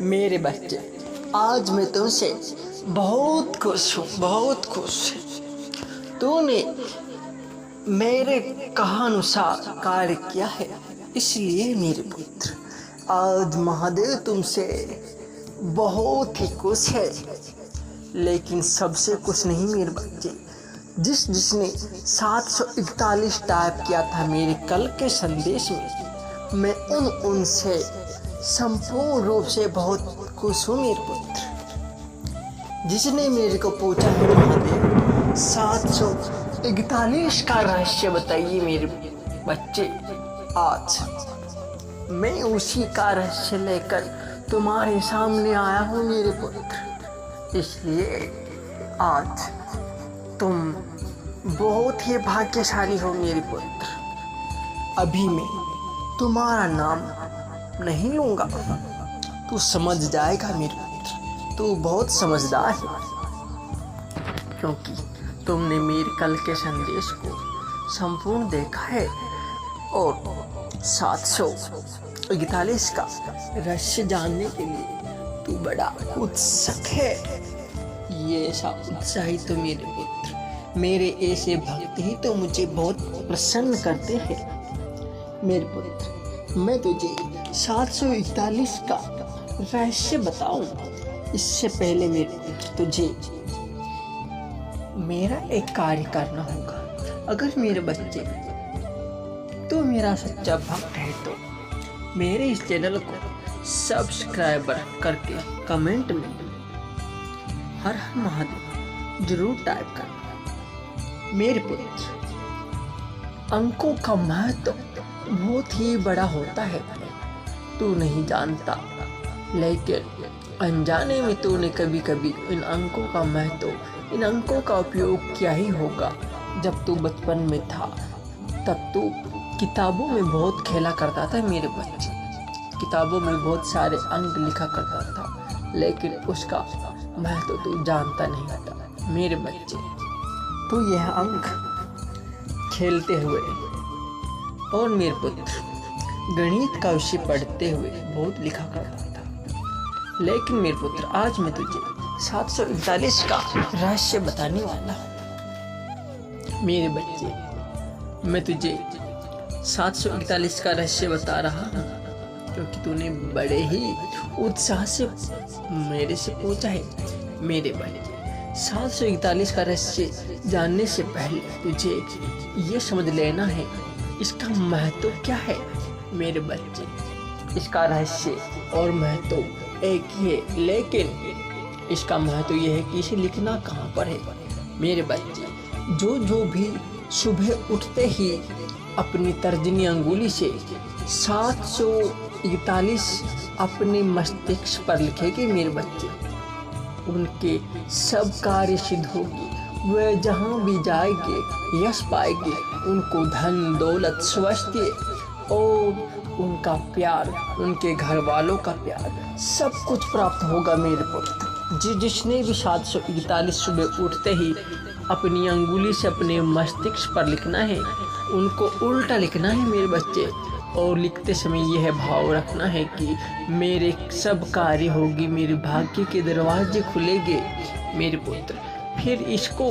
मेरे बच्चे, आज मैं तुमसे बहुत खुश हूँ, बहुत खुश। तूने मेरे कहानुसार कार्य किया है, इसलिए मेरे पुत्र आज महादेव तुमसे बहुत ही खुश है। लेकिन सबसे खुश नहीं मेरे बच्चे, जिसने 741 टाइप किया था मेरे कल के संदेश में, मैं उनसे संपूर्ण रूप से बहुत खुश हूँ मेरे पुत्र। जिसने मेरे को पूछा है महादेव 741 का रहस्य बताइए मेरे बच्चे, आज मैं उसी का रहस्य लेकर तुम्हारे सामने आया हूँ मेरे पुत्र। इसलिए आज तुम बहुत ही भाग्यशाली हो मेरे पुत्र। अभी मैं तुम्हारा नाम नहीं लूँगा, तू समझ जाएगा मेरे पुत्र, तू बहुत समझदार है, क्योंकि तुमने मेरे कल के संदेश को संपूर्ण देखा है और 741 का रहस्य जानने के लिए तू बड़ा उत्सुक है। ये ऐसा उत्साही तो मेरे पुत्र, मेरे ऐसे भक्त ही तो मुझे बहुत प्रसन्न करते हैं मेरे पुत्र। मैं तुझे 741 का रहस्य बताऊं, इससे पहले मेरे पुत्र तुझे मेरा एक कार्य करना होगा। अगर मेरे बच्चे तो मेरा सच्चा भक्त है तो मेरे इस चैनल को सब्सक्राइबर करके कमेंट में हर हर महादेव जरूर टाइप करना मेरे पुत्र। अंकों का महत्व बहुत ही बड़ा होता है, तू नहीं जानता, लेकिन अनजाने में तूने कभी कभी इन अंकों का महत्व, इन अंकों का उपयोग किया ही होगा। जब तू बचपन में था तब तू किताबों में बहुत खेला करता था मेरे बच्चे, किताबों में बहुत सारे अंक लिखा करता था, लेकिन उसका महत्व तू जानता नहीं था मेरे बच्चे। तो यह अंक खेलते हुए और मेरे पुत्र गणित का विषय पढ़ते हुए बहुत लिखा करता था। लेकिन मेरे पुत्र आज मैं तुझे 741 का रहस्य बताने वाला हूँ मेरे बच्चे। मैं तुझे 741 का रहस्य बता रहा हूँ क्योंकि तूने बड़े ही उत्साह से मेरे से पूछा है मेरे बच्चे। 741 का रहस्य जानने से पहले तुझे ये समझ लेना है इसका महत्व क्या है मेरे बच्चे। इसका रहस्य और महत्व एक ही है, लेकिन इसका महत्व यह है कि इसे लिखना कहाँ पर है मेरे बच्चे। जो भी सुबह उठते ही अपनी तर्जनी अंगुली से 741 अपने मस्तिष्क पर लिखेंगे मेरे बच्चे, उनके सब कार्य सिद्ध होगी। वे जहाँ भी जाएंगे यश पाएंगे, उनको धन दौलत स्वास्थ्य और उनका प्यार, उनके घर वालों का प्यार सब कुछ प्राप्त होगा मेरे पुत्र। जिसने भी 741 सुबह उठते ही अपनी अंगुली से अपने मस्तिष्क पर लिखना है, उनको उल्टा लिखना है मेरे बच्चे, और लिखते समय यह भाव रखना है कि मेरे सब कार्य होगी, मेरे भाग्य के दरवाजे खुलेंगे मेरे पुत्र। फिर इसको